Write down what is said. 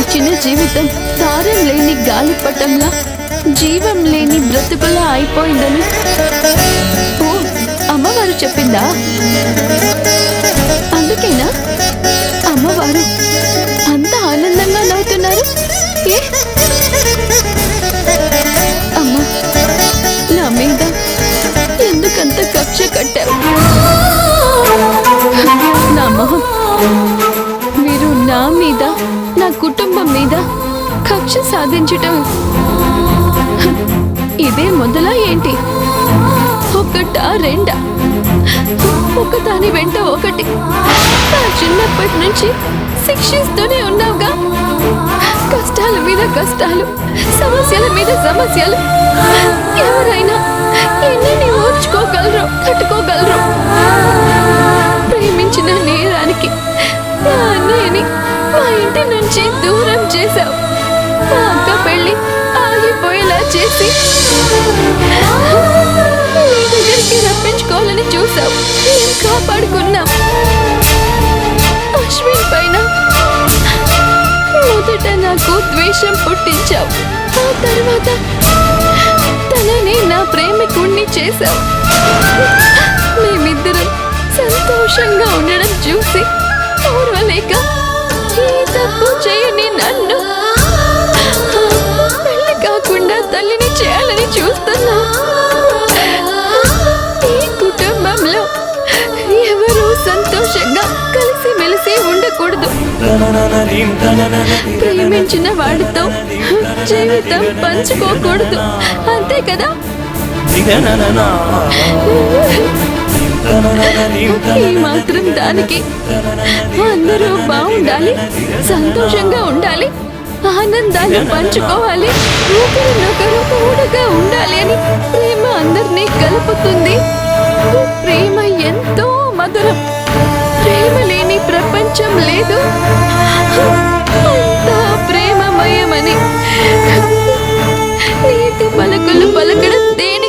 ఇచ్చిన జీవితం తారం లేని గాలిపటంలా, జీవం లేని బ్రతుకులా అయిపోయిందని ఓ అమ్మవారు చెప్పిందా? అందుకేనా అమ్మవారు అంత ఆనందంగా నవ్వుతున్నారు? ఏ అమ్మా, నా మీద ఎందుకంత కక్ష కట్టావు? నా మొహం, మీరు నా మీద, నా కుటుంబం మీద కక్ష సాధించటం ఇదే మొదలా ఏంటి? ఒకటా రెండా? ఒకదాని వెంట ఒకటి నా చిన్నప్పటి నుంచి శిక్షిస్తూనే ఉన్నావుగా. కష్టాల మీద కష్టాలు, సమస్యల మీద సమస్యలు. ఎవరైనా ఎన్ని ఓర్చుకోగలరు, తట్టుకోగలరు? ప్రేమించిన నేరానికి మా అన్నయ్యని మా ఇంటి నుంచి దూరం చేశావు. మా అక్క పెళ్లి ఆగిపోయేలా చేసి నీ దగ్గరికి రప్పించుకోవాలని చూసావు. నేను కాపాడుకున్నాం. అశ్విన్ పైన మొదట నాకు ద్వేషం పుట్టించావు. ఆ తర్వాత తనని నా ప్రేమికుణ్ణి చేశావు. మేమిద్దరం సంతోషంగా ఉండడం చూసి ఓర్వలేక ఏ తప్పు చేయని నన్ను పెళ్లి కాకుండా తల్లిని చేయాలని చూస్తున్నా. ఈ కుటుంబంలో ఎవరూ సంతోషంగా కలిసిమెలిసి ఉండకూడదు. ప్రేమించిన వాడితో జీవితం పంచుకోకూడదు, అంతే కదా? ఈ మాత్రం దానికి అందరూ బాగుండాలి, సంతోషంగా ఉండాలి, ఆనందాన్ని పంచుకోవాలి, ఒకరినొకరు తోడుగా ఉండాలి అని ప్రేమ అందరినీ కలుపుతుంది. ప్రేమ ఎంతో మధురం. ప్రేమ లేని ప్రపంచం లేదు. అంతా ప్రేమమయమని నీతి పలుకులు పలకడం దేని